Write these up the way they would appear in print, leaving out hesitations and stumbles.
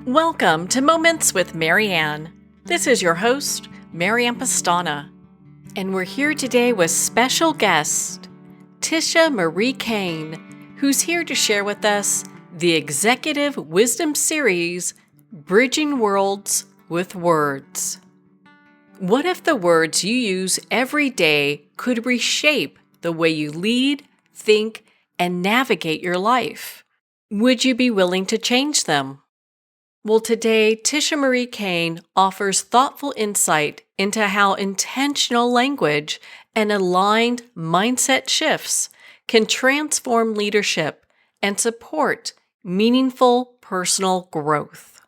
Welcome to Moments with Marianne. This is your host, Marianne Pastana, and we're here today with special guest, Tisha Marie Cain, who's here to share with us the Executive Wisdom Series, Bridging Worlds with Words. What if the words you use every day could reshape the way you lead, think, and navigate your life? Would you be willing to change them? Well, today, Tisha Marie Cain offers thoughtful insight into how intentional language and aligned mindset shifts can transform leadership and support meaningful personal growth.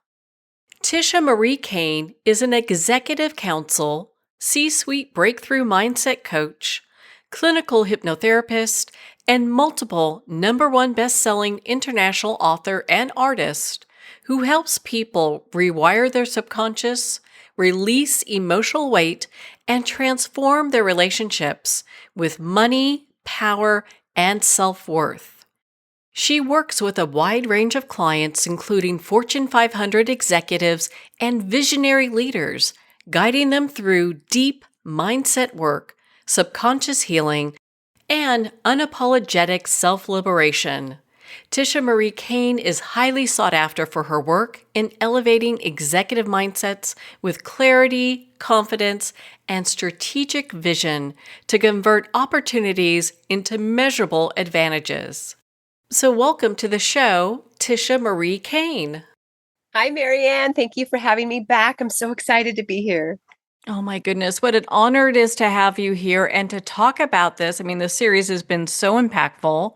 Tisha Marie Cain is an executive counsel, C-suite breakthrough mindset coach, clinical hypnotherapist, and multiple #1 best-selling international author and artist who helps people rewire their subconscious, release emotional weight, and transform their relationships with money, power, and self-worth. She works with a wide range of clients, including Fortune 500 executives and visionary leaders, guiding them through deep mindset work, subconscious healing, and unapologetic self-liberation. Tisha Marie Cain is highly sought after for her work in elevating executive mindsets with clarity, confidence, and strategic vision to convert opportunities into measurable advantages. So welcome to the show, Tisha Marie Cain. Hi, Marianne. Thank you for having me back. I'm so excited to be here. Oh my goodness, what an honor it is to have you here and to talk about this. I mean, the series has been so impactful.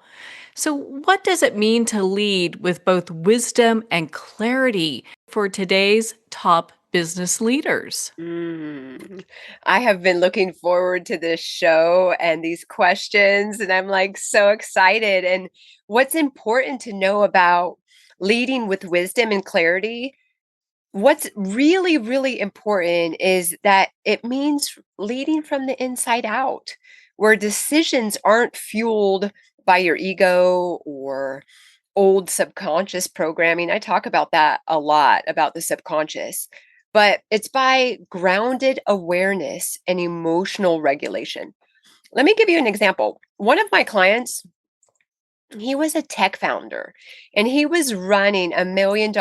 So, what does it mean to lead with both wisdom and clarity for today's top business leaders? I have been looking forward to this show and these questions, and I'm like so excited. And what's important to know about leading with wisdom and clarity? What's really, really important is that it means leading from the inside out, where decisions aren't fueled by your ego or old subconscious programming. I talk about that a lot, about the subconscious, but it's by grounded awareness and emotional regulation. Let me give you an example. One of my clients, he was a tech founder and he was running $1 million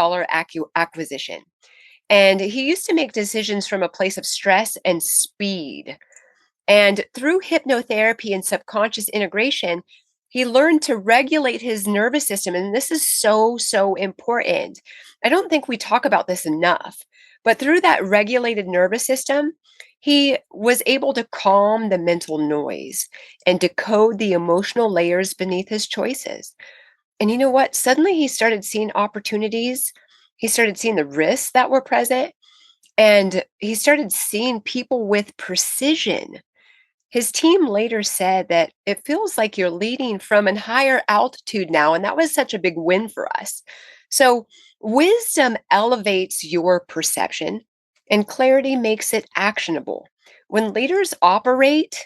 acquisition. And he used to make decisions from a place of stress and speed. And through hypnotherapy and subconscious integration, he learned to regulate his nervous system. And this is so, so important. I don't think we talk about this enough. But through that regulated nervous system, he was able to calm the mental noise and decode the emotional layers beneath his choices. And you know what? Suddenly he started seeing opportunities. He started seeing the risks that were present. And he started seeing people with precision. His team later said that it feels like you're leading from a higher altitude now. And that was such a big win for us. So, wisdom elevates your perception, and clarity makes it actionable. When leaders operate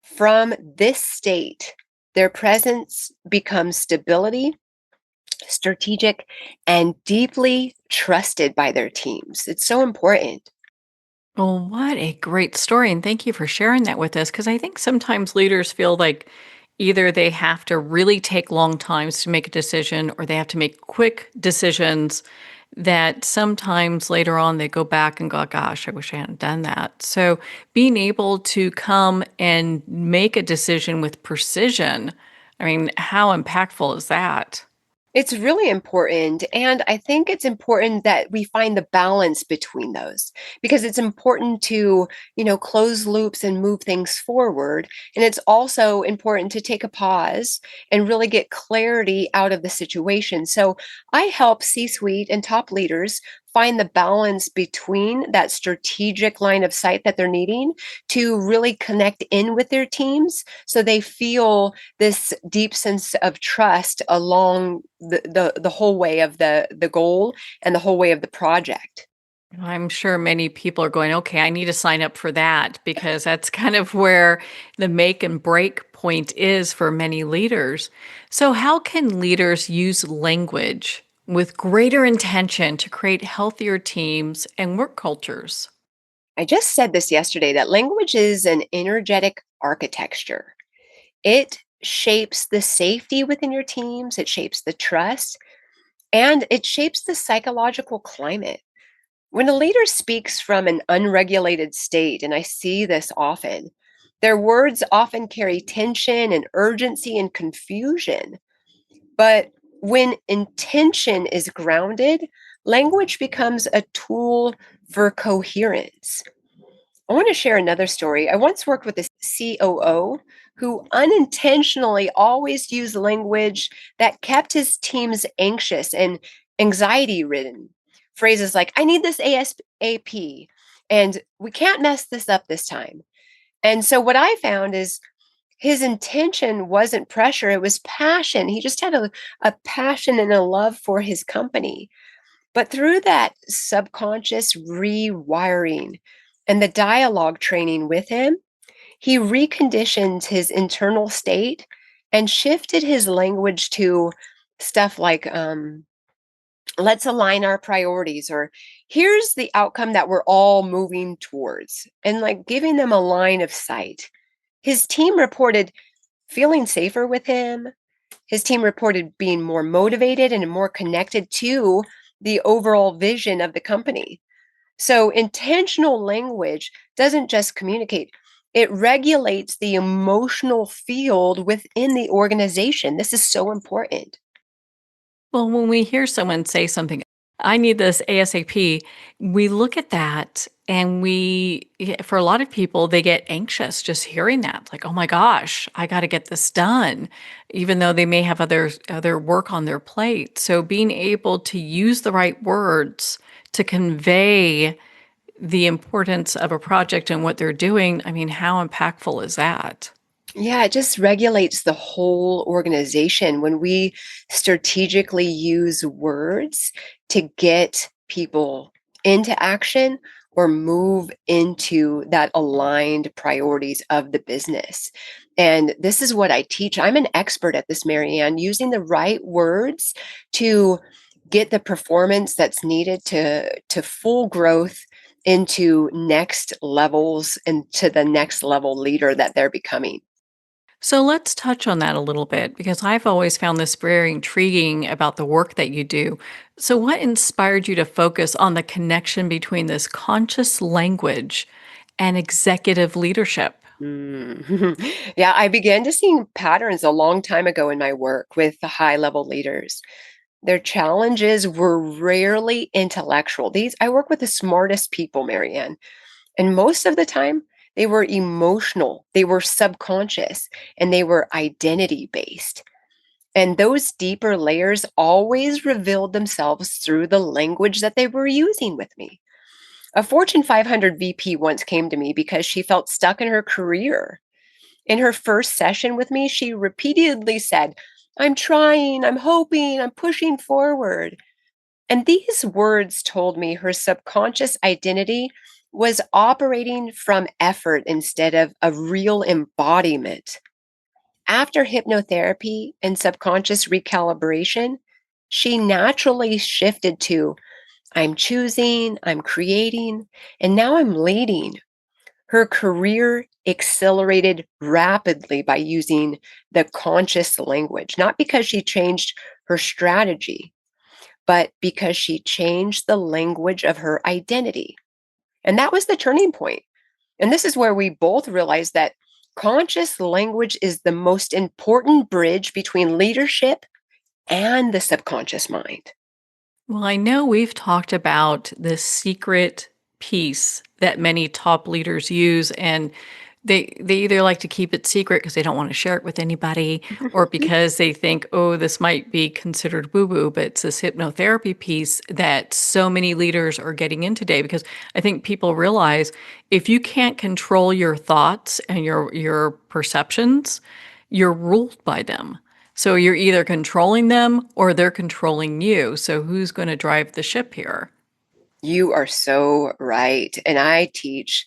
from this state, their presence becomes stability, strategic, and deeply trusted by their teams. It's so important. Well, what a great story. And thank you for sharing that with us. Because I think sometimes leaders feel like either they have to really take long times to make a decision or they have to make quick decisions that sometimes later on they go back and go, gosh, I wish I hadn't done that. So being able to come and make a decision with precision, I mean, how impactful is that? It's really important. And I think it's important that we find the balance between those because it's important to, close loops and move things forward. And it's also important to take a pause and really get clarity out of the situation. So I help C suite and top leaders find the balance between that strategic line of sight that they're needing to really connect in with their teams so they feel this deep sense of trust along the whole way of the goal and the whole way of the project. I'm sure many people are going, okay, I need to sign up for that because that's kind of where the make and break point is for many leaders. So, how can leaders use language with greater intention to create healthier teams and work cultures. I just said this yesterday that language is an energetic architecture. It shapes the safety within your teams, it shapes the trust, and it shapes the psychological climate. When a leader speaks from an unregulated state, and I see this often, their words often carry tension and urgency and confusion. But when intention is grounded, language becomes a tool for coherence. I want to share another story. I once worked with a COO who unintentionally always used language that kept his teams anxious and anxiety ridden. Phrases like, I need this ASAP, and we can't mess this up this time. And so, what I found is his intention wasn't pressure, it was passion. He just had a passion and a love for his company. But through that subconscious rewiring and the dialogue training with him, he reconditioned his internal state and shifted his language to stuff like, let's align our priorities, or here's the outcome that we're all moving towards, and like giving them a line of sight. His team reported feeling safer with him. His team reported being more motivated and more connected to the overall vision of the company. So, intentional language doesn't just communicate, it regulates the emotional field within the organization. This is so important. Well, when we hear someone say something, I need this ASAP, we look at that and for a lot of people, they get anxious just hearing that. Like, oh my gosh, I got to get this done, even though they may have other work on their plate. So being able to use the right words to convey the importance of a project and what they're doing, I mean, how impactful is that? Yeah, it just regulates the whole organization when we strategically use words to get people into action or move into that aligned priorities of the business. And this is what I teach. I'm an expert at this, Marianne, using the right words to get the performance that's needed to full growth into next levels and to the next level leader that they're becoming. So let's touch on that a little bit because I've always found this very intriguing about the work that you do. So, what inspired you to focus on the connection between this conscious language and executive leadership? Mm. Yeah, I began to see patterns a long time ago in my work with the high level leaders. Their challenges were rarely intellectual. I work with the smartest people, Marianne, and most of the time they were emotional, they were subconscious, and they were identity based. And those deeper layers always revealed themselves through the language that they were using with me. A Fortune 500 VP once came to me because she felt stuck in her career. In her first session with me, she repeatedly said, I'm trying, I'm hoping, I'm pushing forward. And these words told me her subconscious identity was operating from effort instead of a real embodiment. After hypnotherapy and subconscious recalibration, she naturally shifted to I'm choosing, I'm creating, and now I'm leading. Her career accelerated rapidly by using the conscious language, not because she changed her strategy, but because she changed the language of her identity. And that was the turning point. And this is where we both realized that conscious language is the most important bridge between leadership and the subconscious mind. Well, I know we've talked about this secret piece that many top leaders use, and they either like to keep it secret because they don't want to share it with anybody, or because they think, oh, this might be considered woo-woo. But it's this hypnotherapy piece that so many leaders are getting in today because I think people realize if you can't control your thoughts and your perceptions, you're ruled by them. So you're either controlling them or they're controlling you. So who's going to drive the ship here? You are so right. And I teach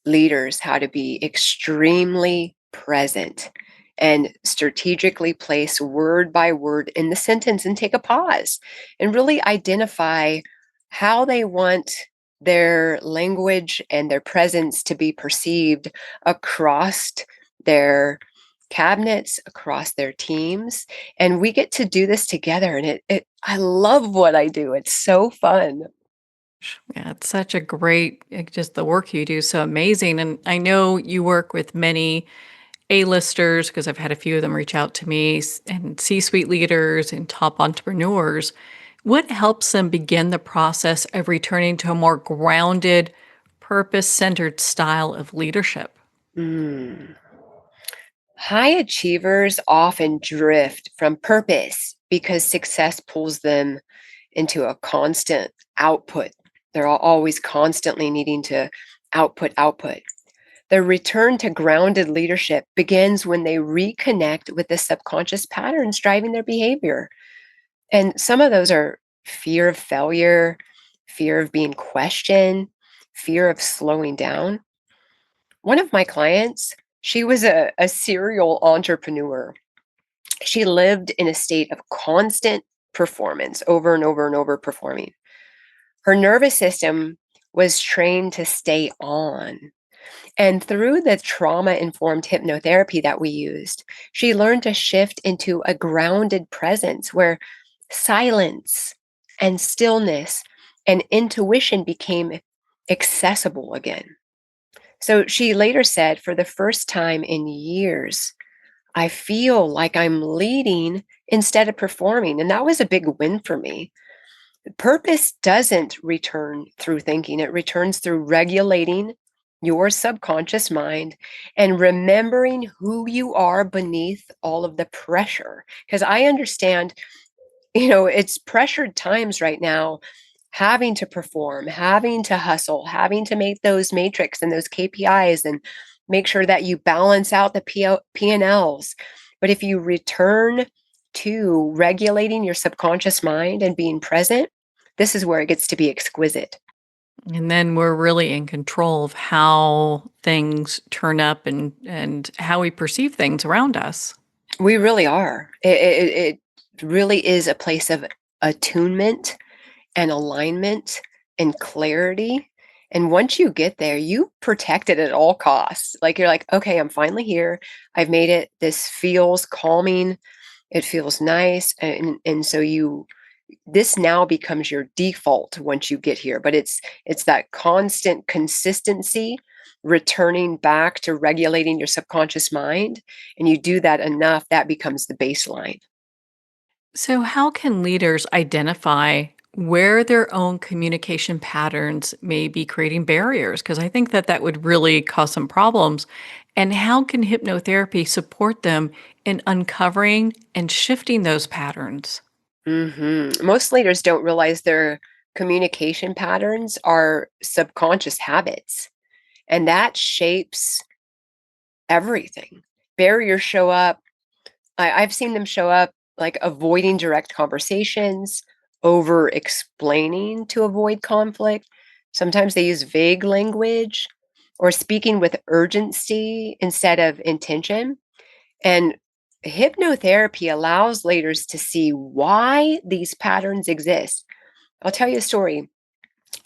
leaders how to be extremely present and strategically place word by word in the sentence and take a pause and really identify how they want their language and their presence to be perceived across their cabinets, across their teams. And we get to do this together. And I love what I do. It's so fun. Yeah, it's such a great, just the work you do is so amazing. And I know you work with many A-listers because I've had a few of them reach out to me and C-suite leaders and top entrepreneurs. What helps them begin the process of returning to a more grounded, purpose-centered style of leadership? Mm. High achievers often drift from purpose because success pulls them into a constant output. They're always constantly needing to output. The return to grounded leadership begins when they reconnect with the subconscious patterns driving their behavior. And some of those are fear of failure, fear of being questioned, fear of slowing down. One of my clients, she was a serial entrepreneur. She lived in a state of constant performance, over and over and over performing. Her nervous system was trained to stay on. And through the trauma informed hypnotherapy that we used, she learned to shift into a grounded presence where silence and stillness and intuition became accessible again. So she later said, for the first time in years, I feel like I'm leading instead of performing. And that was a big win for me. Purpose doesn't return through thinking, it returns through regulating your subconscious mind and remembering who you are beneath all of the pressure. Because I understand, it's pressured times right now, having to perform, having to hustle, having to make those matrix and those KPIs and make sure that you balance out the P&Ls. But if you return to regulating your subconscious mind and being present, this is where it gets to be exquisite. And then we're really in control of how things turn up and how we perceive things around us. We really are. It really is a place of attunement and alignment and clarity. And once you get there, you protect it at all costs. Like you're like, okay, I'm finally here. I've made it. This feels calming. It feels nice. And so this now becomes your default once you get here. But it's that constant consistency, returning back to regulating your subconscious mind. And you do that enough, that becomes the baseline. So, how can leaders identify where their own communication patterns may be creating barriers? Because I think that that would really cause some problems. And how can hypnotherapy support them in uncovering and shifting those patterns? Most leaders don't realize their communication patterns are subconscious habits, and that shapes everything. Barriers show up. I've seen them show up like avoiding direct conversations, over explaining to avoid conflict. Sometimes they use vague language or speaking with urgency instead of intention. And hypnotherapy allows leaders to see why these patterns exist. I'll tell you a story.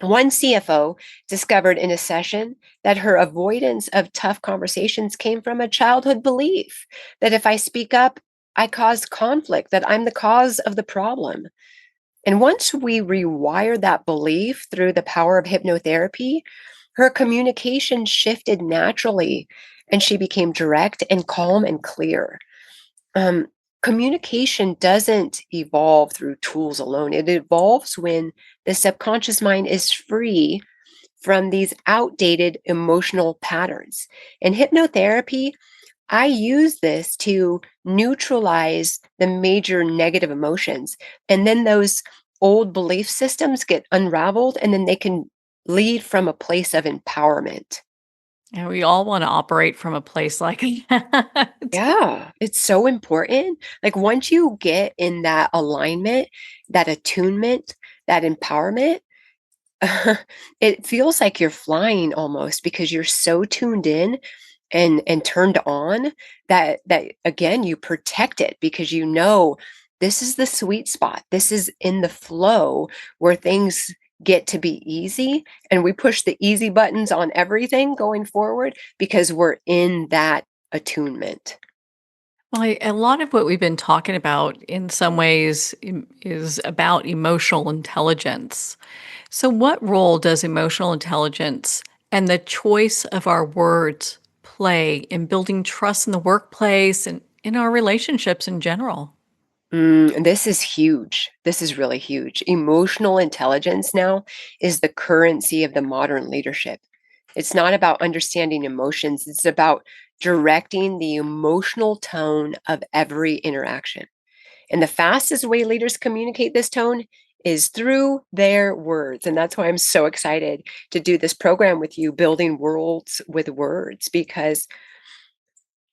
One CFO discovered in a session that her avoidance of tough conversations came from a childhood belief that if I speak up, I cause conflict, that I'm the cause of the problem. And once we rewire that belief through the power of hypnotherapy, her communication shifted naturally and she became direct and calm and clear. Um, Communication doesn't evolve through tools alone. It evolves when the subconscious mind is free from these outdated emotional patterns. In hypnotherapy, I use this to neutralize the major negative emotions. And then those old belief systems get unraveled, and then they can lead from a place of empowerment. And we all want to operate from a place like that. Yeah, it's so important. Like once you get in that alignment, that attunement, that empowerment, it feels like you're flying almost because you're so tuned in and turned on, that again, you protect it because you know this is the sweet spot. This is in the flow where things get to be easy, and we push the easy buttons on everything going forward because we're in that attunement. Well, a lot of what we've been talking about in some ways is about emotional intelligence. So, what role does emotional intelligence and the choice of our words play in building trust in the workplace and in our relationships in general? This is huge. This is really huge. Emotional intelligence now is the currency of the modern leadership. It's not about understanding emotions, it's about directing the emotional tone of every interaction. And the fastest way leaders communicate this tone is through their words. And that's why I'm so excited to do this program with you, Building Worlds with Words, because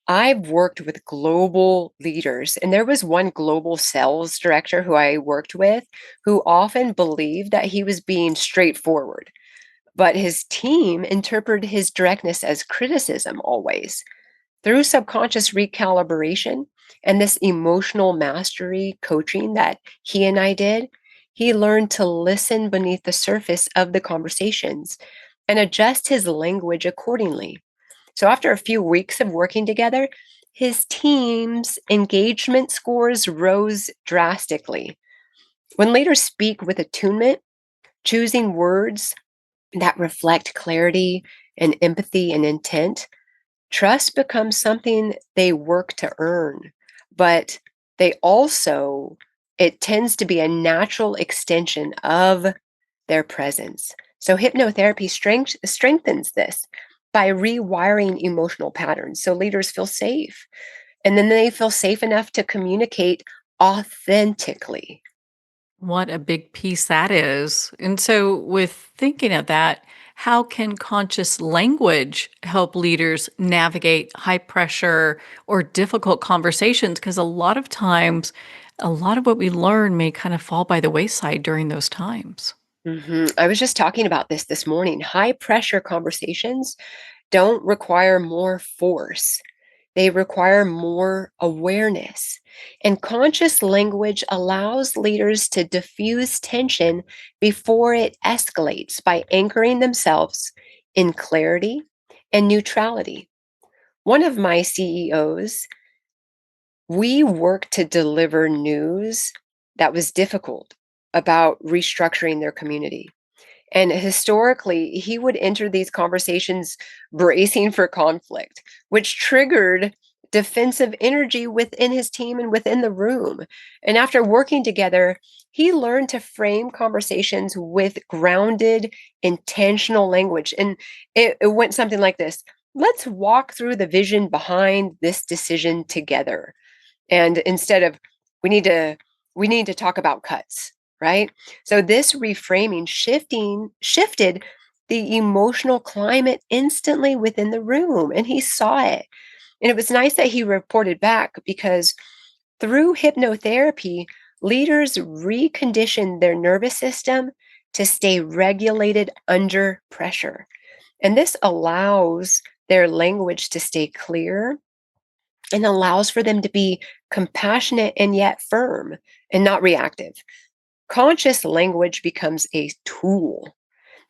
I've worked with global leaders, and there was one global sales director who I worked with who often believed that he was being straightforward, but his team interpreted his directness as criticism always. Through subconscious recalibration and this emotional mastery coaching that he and I did, he learned to listen beneath the surface of the conversations and adjust his language accordingly. So after a few weeks of working together, his team's engagement scores rose drastically. When leaders speak with attunement, choosing words that reflect clarity and empathy and intent, trust becomes something they work to earn, but they also, it tends to be a natural extension of their presence. So hypnotherapy strengthens this by rewiring emotional patterns so leaders feel safe. And then they feel safe enough to communicate authentically. What a big piece that is. And so, with thinking of that, how can conscious language help leaders navigate high pressure or difficult conversations? Because a lot of times, a lot of what we learn may kind of fall by the wayside during those times. I was just talking about this morning. High pressure conversations don't require more force. They require more awareness. And conscious language allows leaders to diffuse tension before it escalates by anchoring themselves in clarity and neutrality. One of my CEOs, we worked to deliver news that was difficult about restructuring their community. And historically, he would enter these conversations bracing for conflict, which triggered defensive energy within his team and within the room. And after working together, he learned to frame conversations with grounded, intentional language. And it went something like this: let's walk through the vision behind this decision together. And instead of, we need to we need to talk about cuts, right? So this reframing shifted the emotional climate instantly within the room, and he saw it. And it was nice that he reported back because through hypnotherapy, leaders reconditioned their nervous system to stay regulated under pressure. And this allows their language to stay clear and allows for them to be compassionate and yet firm and not reactive. Conscious language becomes a tool,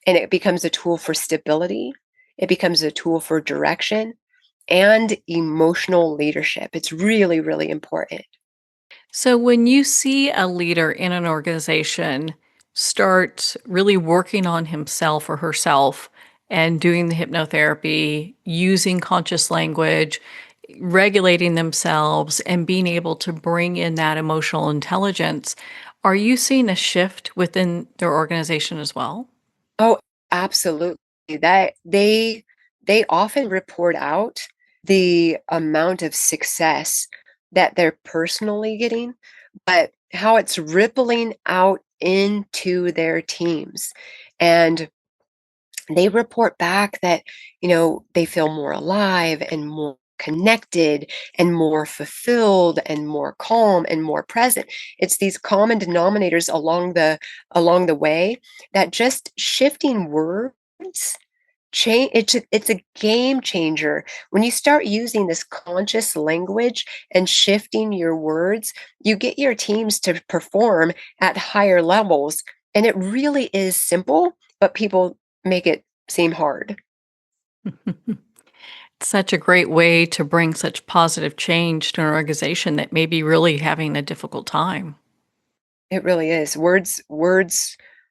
and it becomes a tool for stability. It becomes a tool for direction and emotional leadership. It's really, really important. So, when you see a leader in an organization start really working on himself or herself and doing the hypnotherapy, using conscious language, regulating themselves, and being able to bring in that emotional intelligence, are you seeing a shift within their organization as well? Oh, absolutely. That they often report out the amount of success that they're personally getting, but how it's rippling out into their teams. And they report back that, they feel more alive and more connected and more fulfilled and more calm and more present. It's these common denominators along the way that just shifting words It's a game changer. When you start using this conscious language and shifting your words, you get your teams to perform at higher levels. And it really is simple, but people make it seem hard. Such a great way to bring such positive change to an organization that may be really having a difficult time. It really is. Words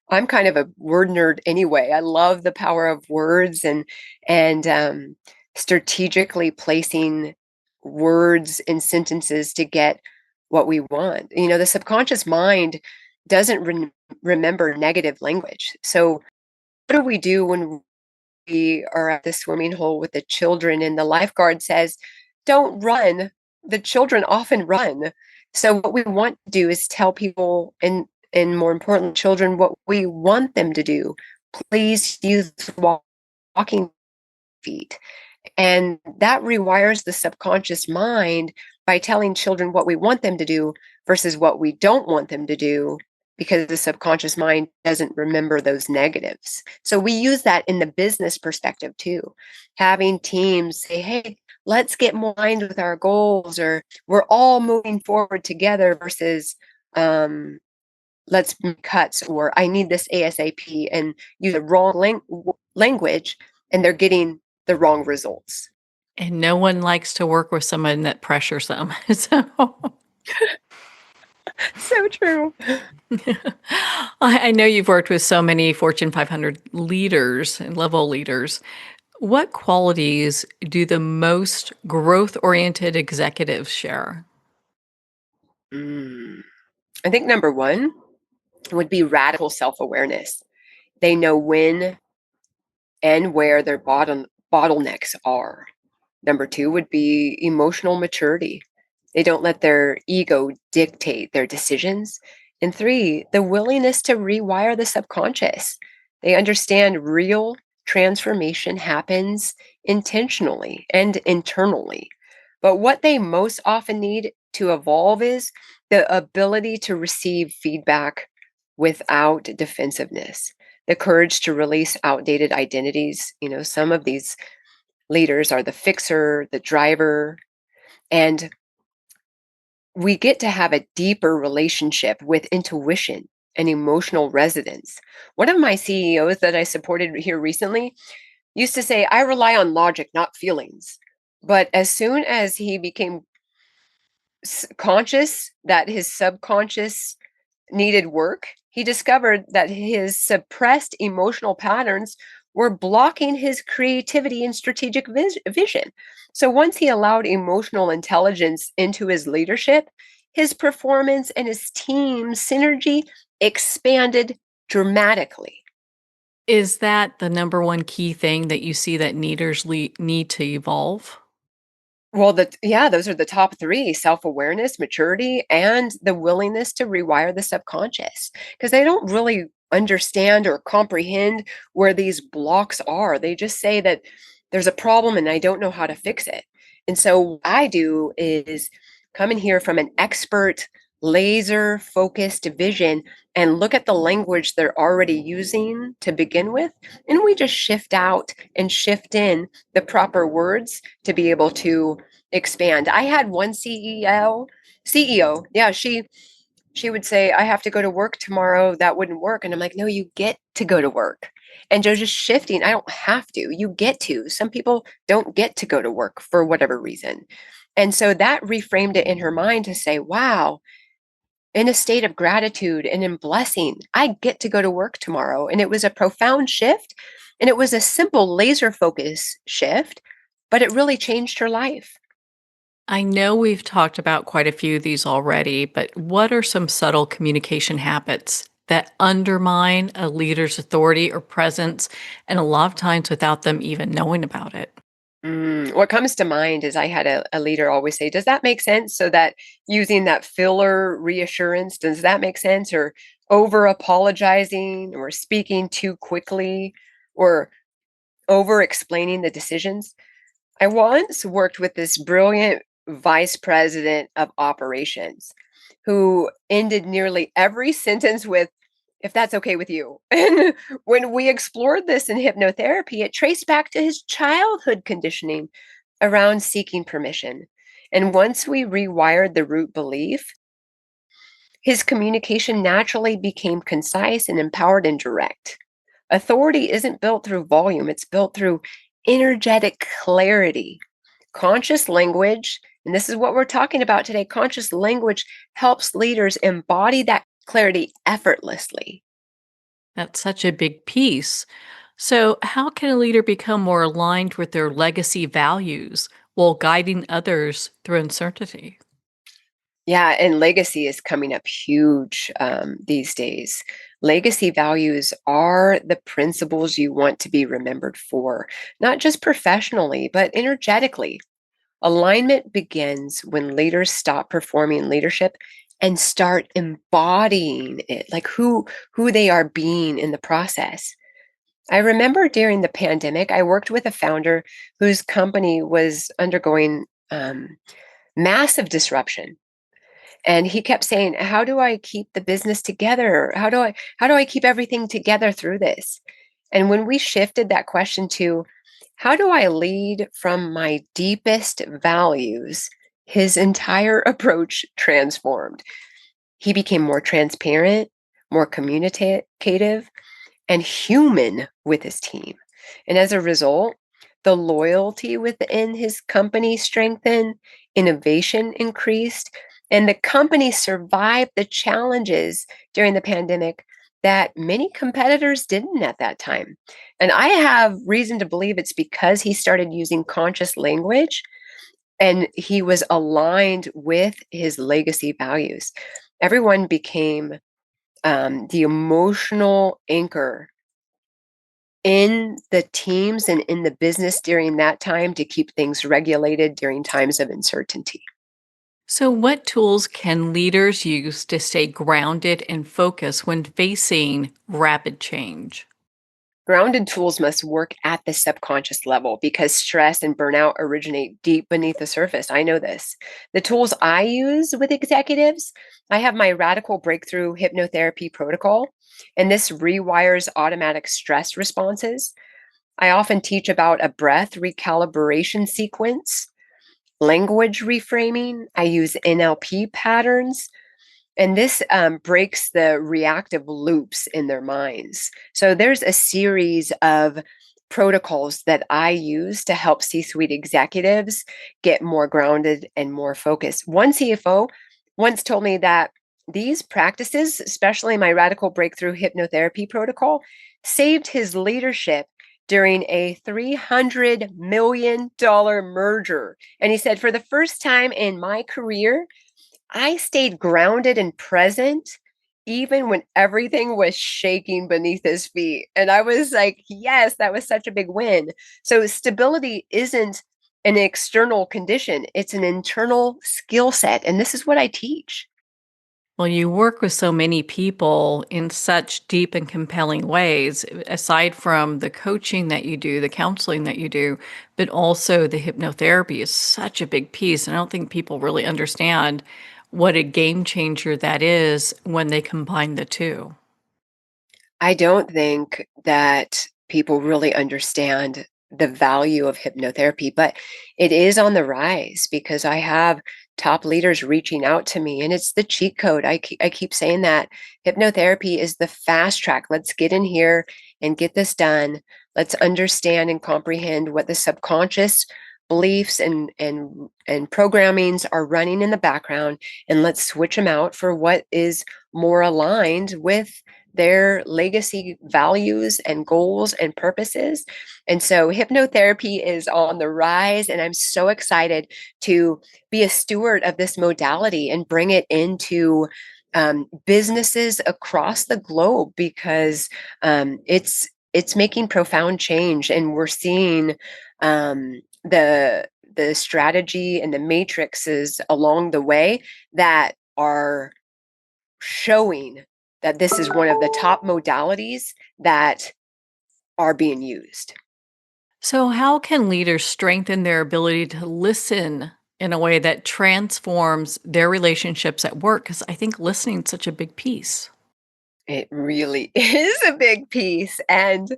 I'm kind of a word nerd anyway. I love the power of words and strategically placing words in sentences to get what we want. You know, the subconscious mind doesn't remember negative language. So, what do we do when we are at the swimming hole with the children and the lifeguard says, "Don't run"? The children often run. So what we want to do is tell people and more importantly, children what we want them to do. Please use walking feet. And that rewires the subconscious mind by telling children what we want them to do versus what we don't want them to do, because the subconscious mind doesn't remember those negatives. So we use that in the business perspective too. Having teams say, hey, let's get more aligned with our goals, or we're all moving forward together versus let's make cuts, or I need this ASAP, and use the wrong language and they're getting the wrong results. And no one likes to work with someone that pressures them. So So true. I know you've worked with so many Fortune 500 leaders and level leaders. What qualities do the most growth oriented executives share? Mm. I think number one would be radical self awareness. They know when and where their bottlenecks are. Number two would be emotional maturity. They don't let their ego dictate their decisions. And three, the willingness to rewire the subconscious. They understand real transformation happens intentionally and internally. But what they most often need to evolve is the ability to receive feedback without defensiveness, the courage to release outdated identities. You know, some of these leaders are the fixer, the driver, and we get to have a deeper relationship with intuition and emotional resonance. One of my CEOs that I supported here recently used to say, I rely on logic, not feelings. But as soon as he became conscious that his subconscious needed work, he discovered that his suppressed emotional patterns were blocking his creativity and strategic vision. So once he allowed emotional intelligence into his leadership, his performance and his team synergy expanded dramatically. Is that the number one key thing that you see that leaders need to evolve? Well, yeah, those are the top three: self-awareness, maturity, and the willingness to rewire the subconscious. Because they don't really understand or comprehend where these blocks are. They just say that there's a problem and I don't know how to fix it. And so what I do is come in here from an expert, laser focused vision and look at the language they're already using to begin with. And we just shift out and shift in the proper words to be able to expand. I had one CEO, yeah, she would say, I have to go to work tomorrow. That wouldn't work. And I'm like, no, you get to go to work. And just shifting, I don't have to. You get to. Some people don't get to go to work for whatever reason. And so that reframed it in her mind to say, wow, in a state of gratitude and in blessing, I get to go to work tomorrow. And it was a profound shift. And it was a simple laser focus shift, but it really changed her life. I know we've talked about quite a few of these already, but what are some subtle communication habits that undermine a leader's authority or presence, and a lot of times without them even knowing about it? What comes to mind is I had a leader always say, does that make sense? So that using that filler reassurance, does that make sense? Or over apologizing or speaking too quickly or over explaining the decisions. I once worked with this brilliant vice president of operations who ended nearly every sentence with, if that's okay with you. And when we explored this in hypnotherapy, it traced back to his childhood conditioning around seeking permission. And once we rewired the root belief, his communication naturally became concise and empowered and direct. Authority isn't built through volume, it's built through energetic clarity. Conscious language, and this is what we're talking about today, conscious language helps leaders embody that clarity effortlessly. That's such a big piece. So, how can a leader become more aligned with their legacy values while guiding others through uncertainty? Yeah, and legacy is coming up huge these days. Legacy values are the principles you want to be remembered for, not just professionally, but energetically. Alignment begins when leaders stop performing leadership and start embodying it, like who they are being in the process. I remember during the pandemic, I worked with a founder whose company was undergoing massive disruption, and he kept saying, how do I keep the business together? How do I keep everything together through this? And when we shifted that question to how do I lead from my deepest values, his entire approach transformed. He became more transparent, more communicative, and human with his team. And as a result, the loyalty within his company strengthened, innovation increased, and the company survived the challenges during the pandemic that many competitors didn't at that time. And I have reason to believe it's because he started using conscious language and he was aligned with his legacy values. Everyone became the emotional anchor in the teams and in the business during that time to keep things regulated during times of uncertainty. So, what tools can leaders use to stay grounded and focused when facing rapid change? Grounded tools must work at the subconscious level because stress and burnout originate deep beneath the surface. I know this. The tools I use with executives, I have my radical breakthrough hypnotherapy protocol, and this rewires automatic stress responses. I often teach about a breath recalibration sequence, language reframing. I use NLP patterns, and this breaks the reactive loops in their minds. So there's a series of protocols that I use to help C suite executives get more grounded and more focused. One CFO once told me that these practices, especially my radical breakthrough hypnotherapy protocol, saved his leadership during a $300 million merger. And he said, for the first time in my career, I stayed grounded and present even when everything was shaking beneath his feet. And I was like, yes, that was such a big win. So stability isn't an external condition, it's an internal skill set. And this is what I teach. Well, you work with so many people in such deep and compelling ways, aside from the coaching that you do, the counseling that you do, but also the hypnotherapy is such a big piece. And I don't think people really understand what a game changer that is when they combine the two. I don't think that people really understand the value of hypnotherapy, but it is on the rise because I have top leaders reaching out to me, and it's the cheat code. I keep saying that hypnotherapy is the fast track. Let's get in here and get this done. Let's understand and comprehend what the subconscious beliefs and programmings are running in the background, and let's switch them out for what is more aligned with their legacy values and goals and purposes. And so hypnotherapy is on the rise, and I'm so excited to be a steward of this modality and bring it into businesses across the globe because it's making profound change, and we're seeing the strategy and the matrices along the way that are showing that this is one of the top modalities that are being used. So, how can leaders strengthen their ability to listen in a way that transforms their relationships at work? Because I think listening is such a big piece. It really is a big piece. And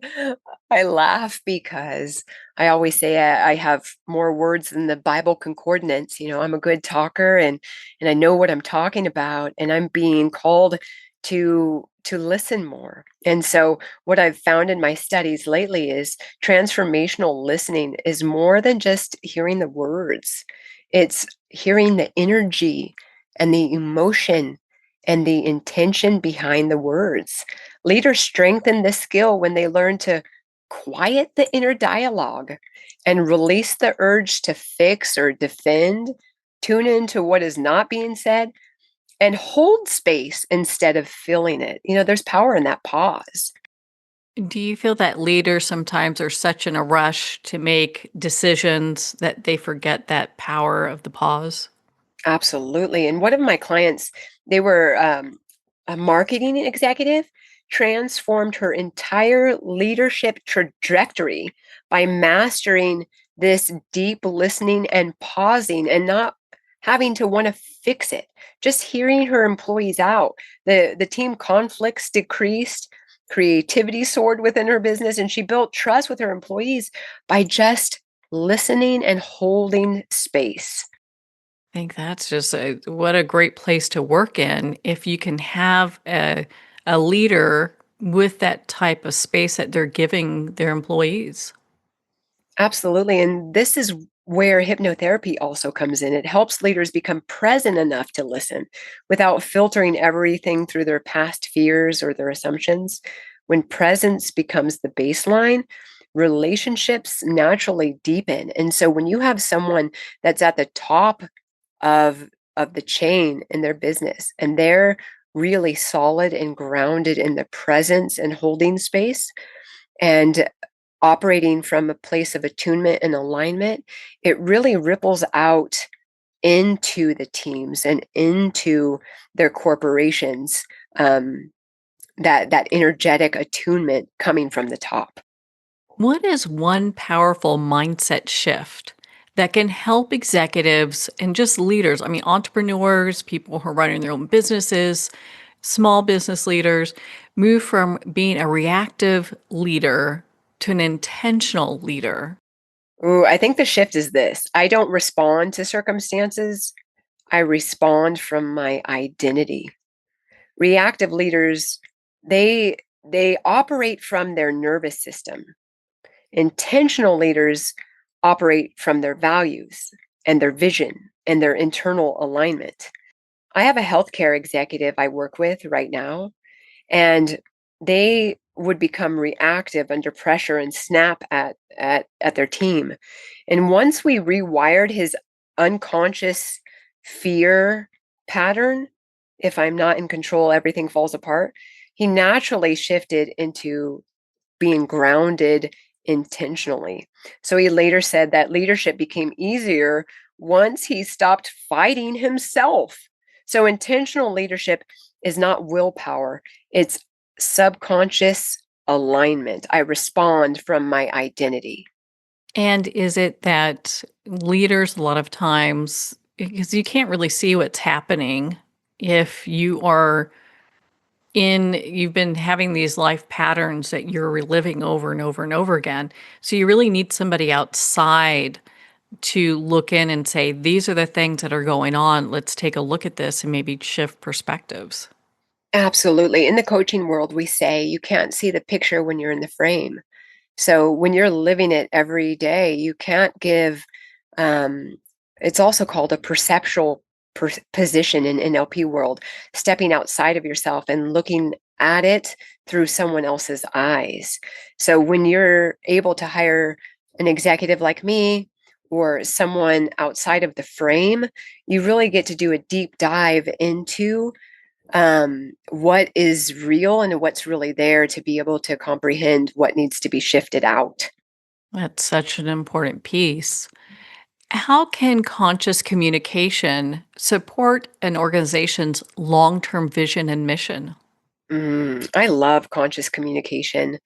I laugh because I always say I have more words than the Bible concordance. I'm a good talker and I know what I'm talking about, and I'm being called to listen more. And so what I've found in my studies lately is transformational listening is more than just hearing the words. It's hearing the energy and the emotion and the intention behind the words. Leaders strengthen this skill when they learn to quiet the inner dialogue and release the urge to fix or defend, tune into what is not being said, and hold space instead of filling it. There's power in that pause. Do you feel that leaders sometimes are such in a rush to make decisions that they forget that power of the pause? Absolutely. And one of my clients, they were a marketing executive, transformed her entire leadership trajectory by mastering this deep listening and pausing and not having to want to fix it, just hearing her employees out. The team conflicts decreased, creativity soared within her business, and she built trust with her employees by just listening and holding space. I think that's just what a great place to work in if you can have a leader with that type of space that they're giving their employees. Absolutely. And this is where hypnotherapy also comes in. It helps leaders become present enough to listen without filtering everything through their past fears or their assumptions. When presence becomes the baseline, relationships naturally deepen. And so when you have someone that's at the top of of the chain in their business and they're really solid and grounded in the presence and holding space, and operating from a place of attunement and alignment, it really ripples out into the teams and into their corporations. That energetic attunement coming from the top. What is one powerful mindset shift that can help executives and just leaders? I mean, entrepreneurs, people who are running their own businesses, small business leaders, move from being a reactive leader to an intentional leader. Ooh, I think the shift is this: I don't respond to circumstances, I respond from my identity. Reactive leaders, they they operate from their nervous system. Intentional leaders operate from their values and their vision and their internal alignment. I have a healthcare executive I work with right now, and they would become reactive under pressure and snap at their team. And once we rewired his unconscious fear pattern, if I'm not in control, everything falls apart. He naturally shifted into being grounded intentionally. So he later said that leadership became easier once he stopped fighting himself. So intentional leadership is not willpower, it's subconscious alignment. I respond from my identity. And is it that leaders, a lot of times, because you can't really see what's happening if you've been having these life patterns that you're reliving over and over and over again. So you really need somebody outside to look in and say, these are the things that are going on. Let's take a look at this and maybe shift perspectives. Absolutely. In the coaching world, we say you can't see the picture when you're in the frame. So when you're living it every day, you can't give, um, it's also called a perceptual position in NLP world, stepping outside of yourself and looking at it through someone else's eyes. So when you're able to hire an executive like me or someone outside of the frame, you really get to do a deep dive into what is real and what's really there to be able to comprehend what needs to be shifted out. That's such an important piece. How can conscious communication support an organization's long term vision and mission? I love conscious communication.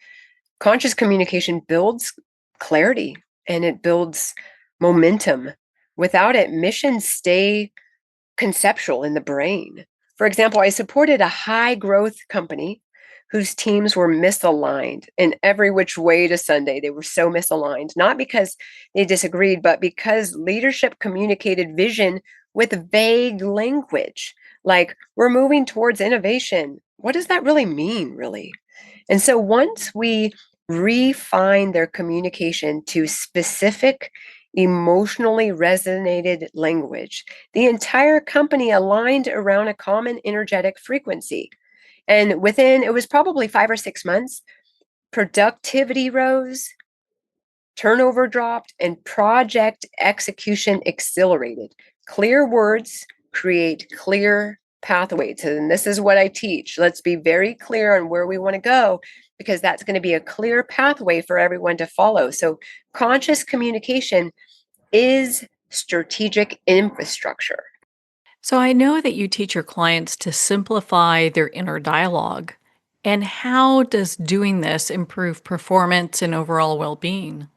Conscious communication builds clarity and it builds momentum. Without it, missions stay conceptual in the brain. For example, I supported a high growth company whose teams were misaligned in every which way to Sunday. They were so misaligned, not because they disagreed, but because leadership communicated vision with vague language. Like, we're moving towards innovation. What does that really mean, really? And so once we refine their communication to specific, emotionally resonated language, the entire company aligned around a common energetic frequency. And within, it was probably 5 or 6 months, productivity rose, turnover dropped, and project execution accelerated. Clear words create clear pathways. And this is what I teach. Let's be very clear on where we want to go, because that's going to be a clear pathway for everyone to follow. So, conscious communication is strategic infrastructure. So I know that you teach your clients to simplify their inner dialogue. And how does doing this improve performance and overall well being?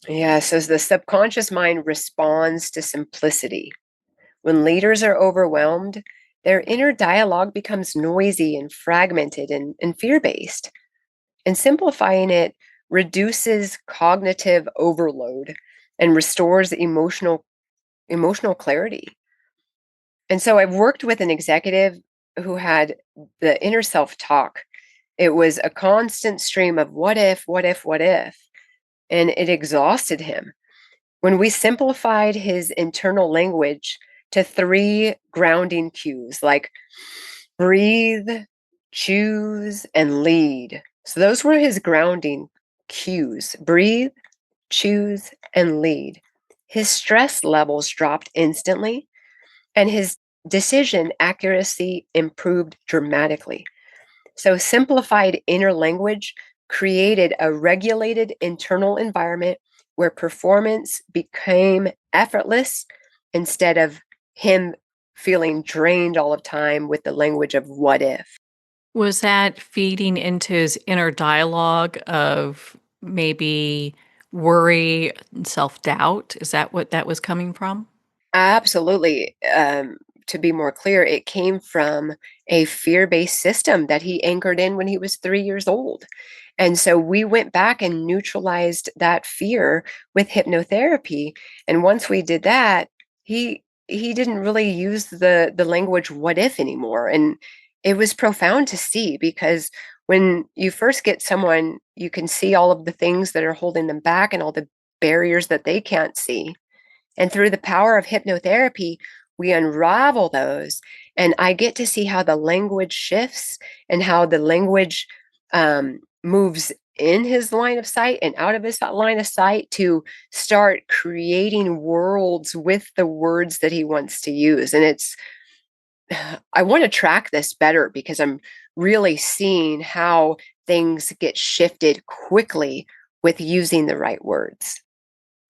Yeah, so the subconscious mind responds to simplicity. When leaders are overwhelmed, their inner dialogue becomes noisy and fragmented and fear based. And simplifying it reduces cognitive overload and restores emotional clarity. And so I've worked with an executive who had the inner self talk. It was a constant stream of what if, what if, what if, and it exhausted him. When we simplified his internal language to three grounding cues like breathe, choose, and lead. So those were his grounding cues: breathe, choose, and lead. His stress levels dropped instantly, and his decision accuracy improved dramatically. So, simplified inner language created a regulated internal environment where performance became effortless instead of him feeling drained all the time with the language of what if. Was that feeding into his inner dialogue of maybe worry and self doubt? Is that what that was coming from? Absolutely. To be more clear, it came from a fear based system that he anchored in when he was 3 years old. And so we went back and neutralized that fear with hypnotherapy. And once we did that, he didn't really use the language what if anymore. And it was profound to see, because when you first get someone, you can see all of the things that are holding them back and all the barriers that they can't see. And through the power of hypnotherapy, we unravel those. And I get to see how the language shifts and how the language moves in his line of sight and out of his line of sight to start creating worlds with the words that he wants to use. And I want to track this better, because I'm really seeing how things get shifted quickly with using the right words.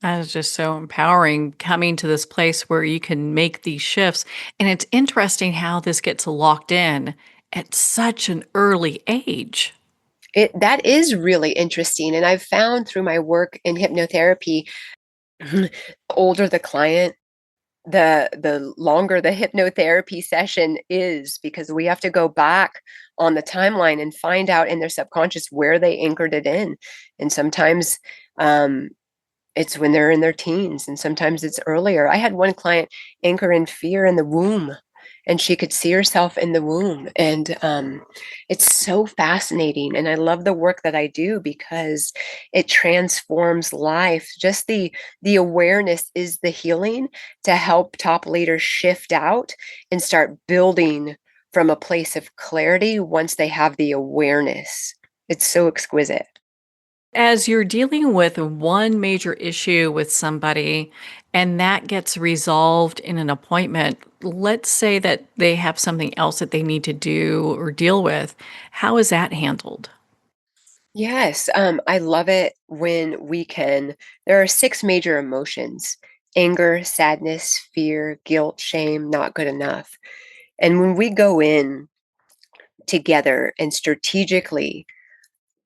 That is just so empowering, coming to this place where you can make these shifts. And it's interesting how this gets locked in at such an early age. That is really interesting, and I've found through my work in hypnotherapy, the older the client, the longer the hypnotherapy session is, because we have to go back on the timeline and find out in their subconscious where they anchored it in. And sometimes it's when they're in their teens, and sometimes it's earlier. I had one client anchor in fear in the womb, and she could see herself in the womb. And it's so fascinating. And I love the work that I do because it transforms life. Just the awareness is the healing to help top leaders shift out and start building from a place of clarity once they have the awareness. It's so exquisite. As you're dealing with one major issue with somebody and that gets resolved in an appointment, let's say that they have something else that they need to do or deal with. How is that handled? Yes, I love it when we can. There are six major emotions: anger, sadness, fear, guilt, shame, not good enough. And when we go in together and strategically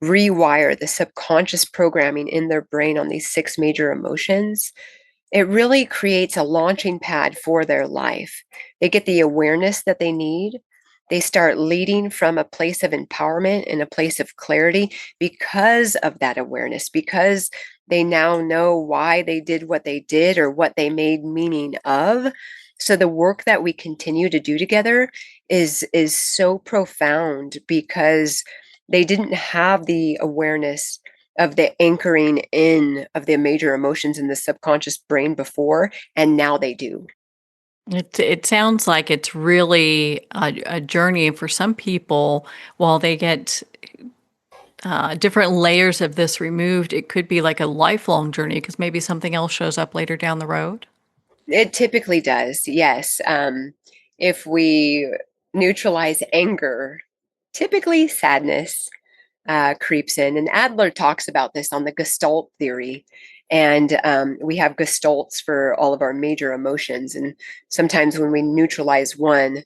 rewire the subconscious programming in their brain on these six major emotions, it really creates a launching pad for their life. They get the awareness that they need, They start leading from a place of empowerment and a place of clarity because of that awareness, because they now know why they did what they did or what they made meaning of. So the work that we continue to do together is so profound because they didn't have the awareness of the anchoring in of the major emotions in the subconscious brain before, and now they do. It sounds like it's really a journey. And for some people, while they get different layers of this removed, it could be like a lifelong journey because maybe something else shows up later down the road. It typically does, yes. If we neutralize anger, typically sadness creeps in. And Adler talks about this on the Gestalt theory. And we have Gestalts for all of our major emotions. And sometimes when we neutralize one,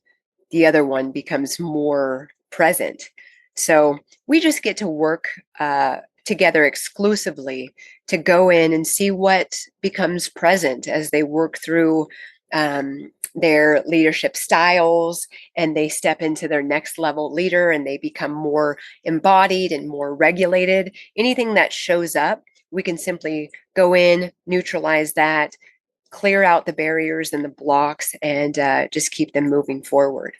the other one becomes more present. So we just get to work together exclusively to go in and see what becomes present as they work through their leadership styles and they step into their next level leader and they become more embodied and more regulated. Anything that shows up, we can simply go in, neutralize that, clear out the barriers and the blocks, and just keep them moving forward.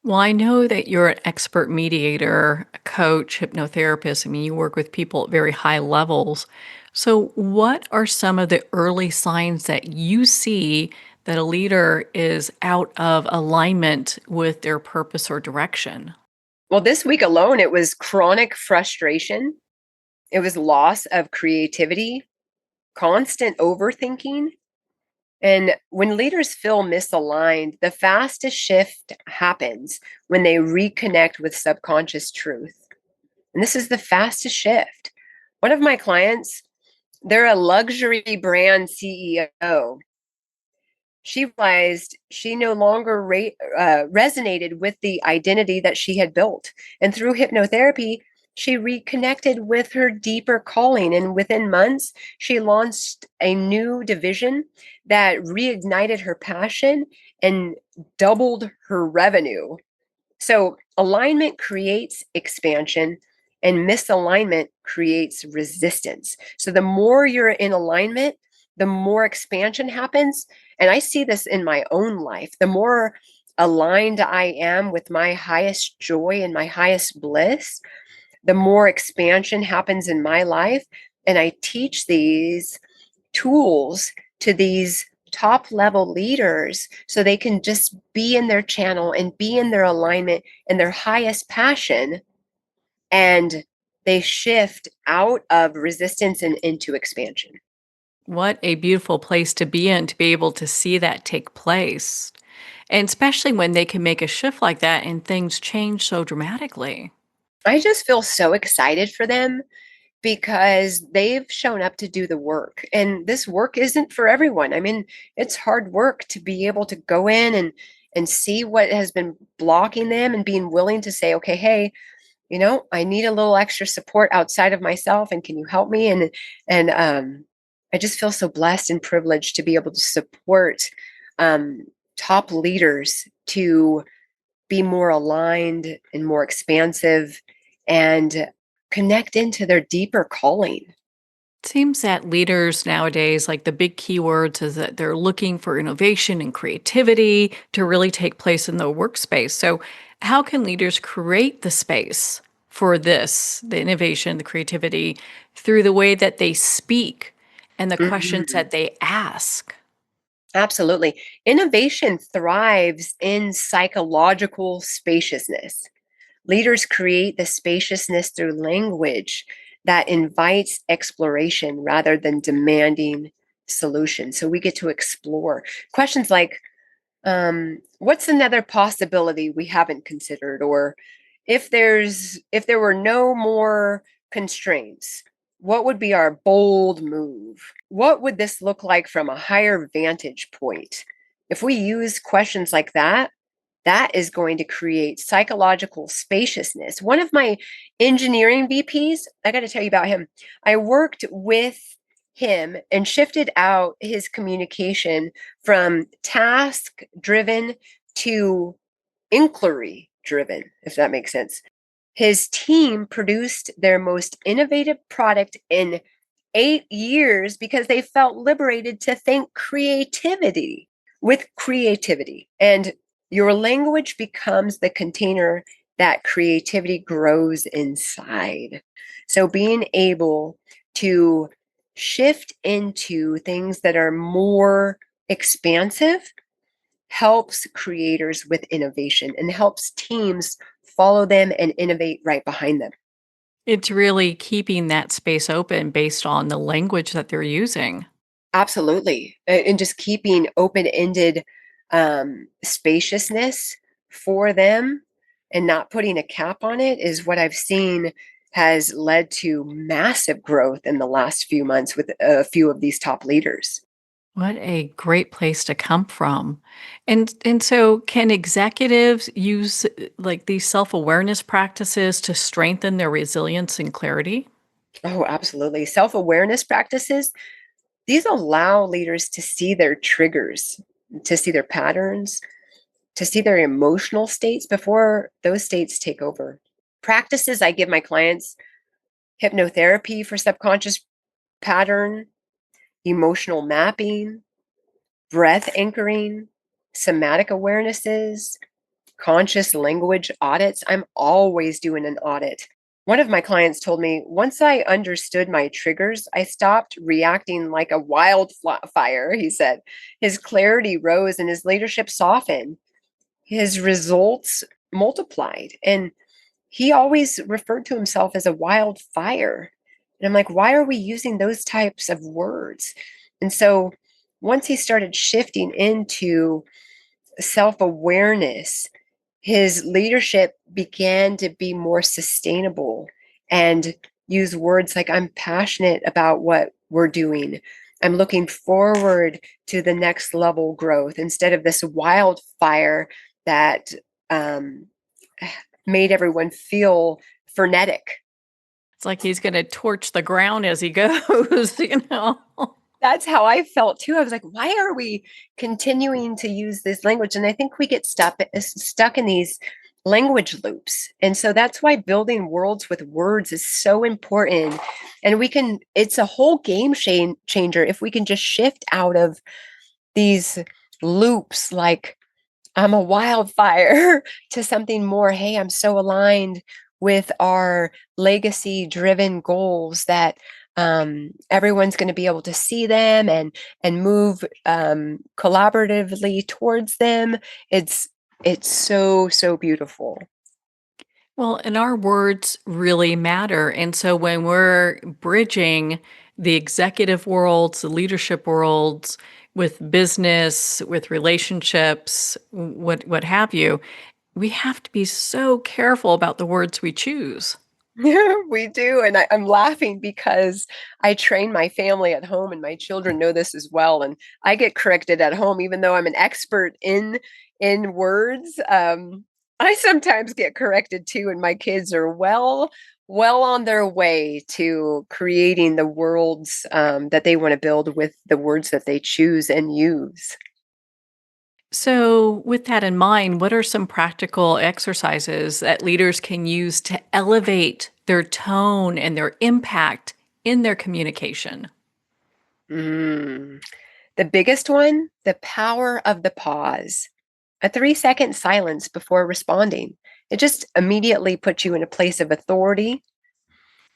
Well, I know that you're an expert mediator, a coach, hypnotherapist. I mean, you work with people at very high levels. So, what are some of the early signs that you see that a leader is out of alignment with their purpose or direction? Well, this week alone, it was chronic frustration, it was loss of creativity, constant overthinking. And when leaders feel misaligned, the fastest shift happens when they reconnect with subconscious truth. And this is the fastest shift. One of my clients, they're a luxury brand CEO. She realized she no longer resonated with the identity that she had built. And through hypnotherapy, she reconnected with her deeper calling. And within months, she launched a new division that reignited her passion and doubled her revenue. So alignment creates expansion and misalignment creates resistance. So the more you're in alignment, the more expansion happens. And I see this in my own life. The more aligned I am with my highest joy and my highest bliss, the more expansion happens in my life. And I teach these tools to these top level leaders so they can just be in their channel and be in their alignment and their highest passion, and they shift out of resistance and into expansion. What a beautiful place to be in to be able to see that take place. And especially when they can make a shift like that and things change so dramatically. I just feel so excited for them because they've shown up to do the work. And this work isn't for everyone. I mean, it's hard work to be able to go in and see what has been blocking them and being willing to say, okay, hey, I need a little extra support outside of myself, and can you help me? And I just feel so blessed and privileged to be able to support um, top leaders to be more aligned and more expansive and connect into their deeper calling. Seems that leaders nowadays, like the big keywords, is that they're looking for innovation and creativity to really take place in the workspace. So, how can leaders create the space for this, the innovation, the creativity, through the way that they speak and the questions Mhm. that they ask? Absolutely. Innovation thrives in psychological spaciousness. Leaders create the spaciousness through language that invites exploration rather than demanding solutions. So we get to explore questions like, what's another possibility we haven't considered? Or if there were no more constraints, what would be our bold move? What would this look like from a higher vantage point? If we use questions like that, that is going to create psychological spaciousness. One of my engineering VPs, I got to tell you about him. I worked with him and shifted out his communication from task driven to inquiry driven, if that makes sense. His team produced their most innovative product in 8 years because they felt liberated to think creativity with creativity. And your language becomes the container that creativity grows inside. So being able to shift into things that are more expansive helps creators with innovation and helps teams follow them and innovate right behind them. It's really keeping that space open based on the language that they're using. Absolutely. And just keeping open-ended spaciousness for them and not putting a cap on it is what I've seen has led to massive growth in the last few months with a few of these top leaders. What a great place to come from. And so can executives use like these self-awareness practices to strengthen their resilience and clarity? Oh, absolutely. Self-awareness practices, these allow leaders to see their triggers, to see their patterns, to see their emotional states before those states take over. Practices I give my clients: hypnotherapy for subconscious pattern, emotional mapping, breath anchoring, somatic awarenesses, conscious language audits. I'm always doing an audit. One of my clients told me, once I understood my triggers, I stopped reacting like a wildfire. He said his clarity rose and his leadership softened. His results multiplied. And he always referred to himself as a wildfire. And I'm like, why are we using those types of words? And so once he started shifting into self awareness, his leadership began to be more sustainable and use words like, I'm passionate about what we're doing. I'm looking forward to the next level growth instead of this wildfire that um, made everyone feel frenetic. It's like he's going to torch the ground as he goes, you know. That's how I felt too. I was like, why are we continuing to use this language? And I think we get stuck in these language loops. And so that's why building worlds with words is so important. And it's a whole changer if we can just shift out of these loops like, I'm a wildfire to something more. Hey, I'm so aligned with our legacy driven goals that everyone's going to be able to see them and move collaboratively towards them. It's so beautiful. Well, and our words really matter. And so when we're bridging the executive worlds, the leadership worlds with business, with relationships, what have you, we have to be so careful about the words we choose. Yeah, we do. And I'm laughing because I train my family at home and my children know this as well. And I get corrected at home, even though I'm an expert in words. I sometimes get corrected too, and my kids are well on their way to creating the worlds that they want to build with the words that they choose and use. So, with that in mind, what are some practical exercises that leaders can use to elevate their tone and their impact in their communication? Mm. The biggest one, the power of the pause. A 3-second silence before responding. It just immediately puts you in a place of authority.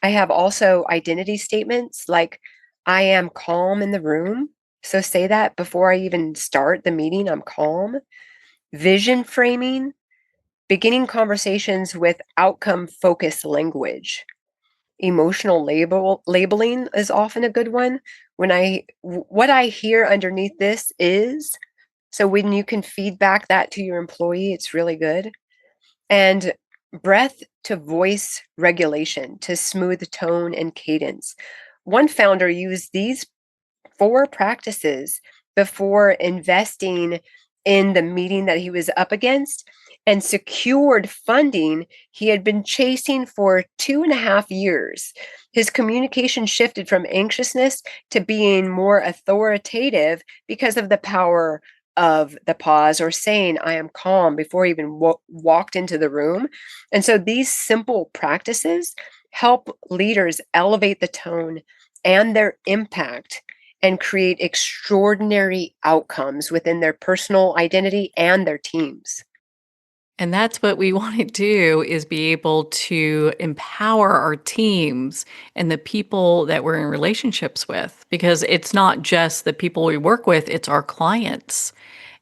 I have also identity statements like, I am calm in the room. So say that before I even start the meeting, I'm calm. Vision framing, beginning conversations with outcome focused language. Emotional labeling is often a good one. What I hear underneath this is, so when you can feedback that to your employee, it's really good. And breath to voice regulation to smooth tone and cadence. One founder used these 4 practices before investing in the meeting that he was up against and secured funding he had been chasing for 2.5 years. His communication shifted from anxiousness to being more authoritative because of the power of the pause or saying, I am calm before he even walked into the room. And so these simple practices help leaders elevate the tone and their impact and create extraordinary outcomes within their personal identity and their teams. And that's what we want to do, is be able to empower our teams and the people that we're in relationships with, because it's not just the people we work with, it's our clients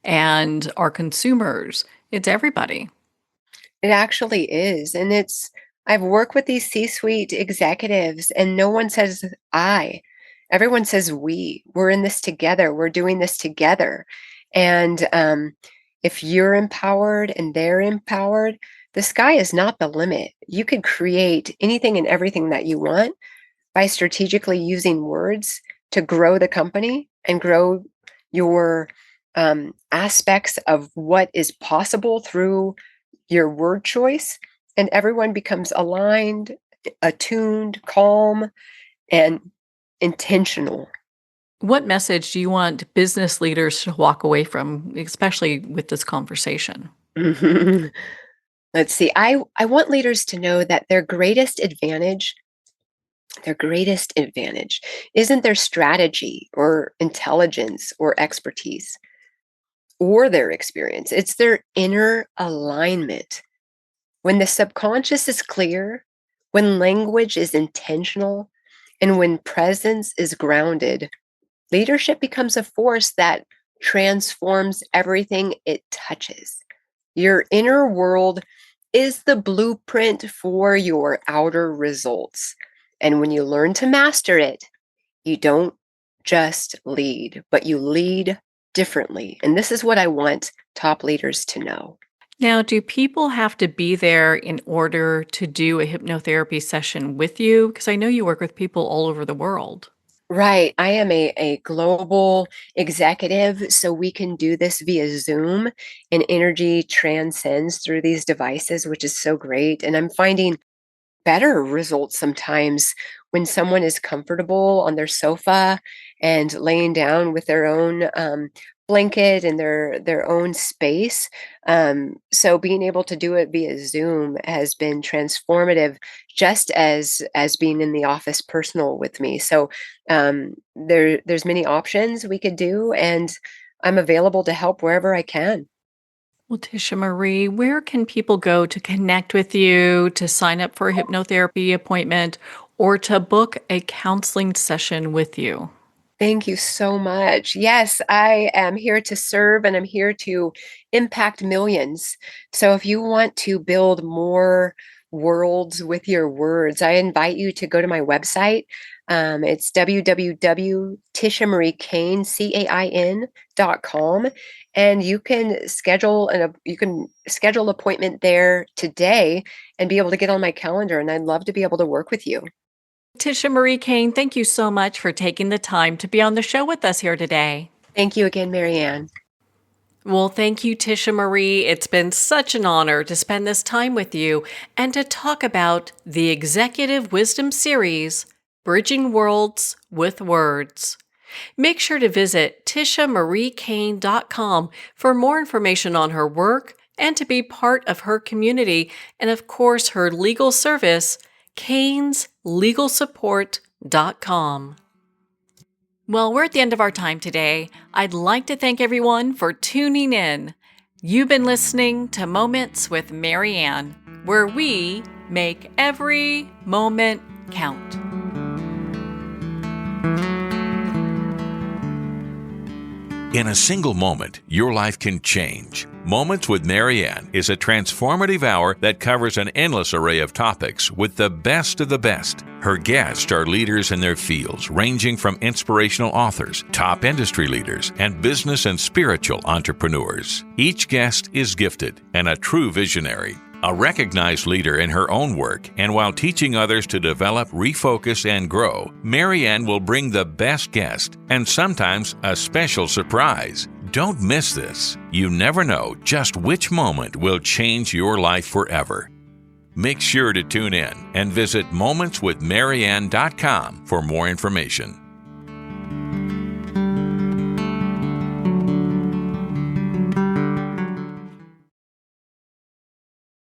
and our consumers. It's everybody. It actually is. And I've worked with these C-suite executives and no one says I. Everyone says we. We're in this together. We're doing this together. And if you're empowered and they're empowered, the sky is not the limit. You could create anything and everything that you want by strategically using words to grow the company and grow your aspects of what is possible through your word choice. And everyone becomes aligned, attuned, calm, and intentional. What message do you want business leaders to walk away from, especially with this conversation? Let's see. I want leaders to know that their greatest advantage isn't their strategy or intelligence or expertise or their experience. It's their inner alignment. When the subconscious is clear, when language is intentional, and when presence is grounded, leadership becomes a force that transforms everything it touches. Your inner world is the blueprint for your outer results. And when you learn to master it, you don't just lead, but you lead differently. And this is what I want top leaders to know. Now, do people have to be there in order to do a hypnotherapy session with you? Because I know you work with people all over the world. Right. I am a global executive, so we can do this via Zoom, and energy transcends through these devices, which is so great. And I'm finding better results sometimes when someone is comfortable on their sofa and laying down with their own blanket and their own space. So being able to do it via Zoom has been transformative, just as being in the office personal with me. So there's many options we could do, and I'm available to help wherever I can. Well, Tisha Marie, where can people go to connect with you, to sign up for a hypnotherapy appointment, or to book a counseling session with you? Thank you so much. Yes, I am here to serve and I'm here to impact millions. So if you want to build more worlds with your words, I invite you to go to my website. It's www.tishamariekain.com, and you can schedule appointment there today and be able to get on my calendar. And I'd love to be able to work with you. Tisha Marie Cain, thank you so much for taking the time to be on the show with us here today. Thank you again, Marianne. Well, thank you, Tisha Marie. It's been such an honor to spend this time with you and to talk about the Executive Wisdom Series, Bridging Worlds with Words. Make sure to visit tishamariekain.com for more information on her work and to be part of her community and, of course, her legal service, CainsLegalSupport.com. Well, we're at the end of our time today. I'd like to thank everyone for tuning in. You've been listening to Moments with Marianne, where we make every moment count. In a single moment, your life can change. Moments with Marianne is a transformative hour that covers an endless array of topics with the best of the best. Her guests are leaders in their fields, ranging from inspirational authors, top industry leaders, and business and spiritual entrepreneurs. Each guest is gifted and a true visionary, a recognized leader in her own work, and while teaching others to develop, refocus, and grow, Marianne will bring the best guest and sometimes a special surprise. Don't miss this. You never know just which moment will change your life forever. Make sure to tune in and visit momentswithmarianne.com for more information.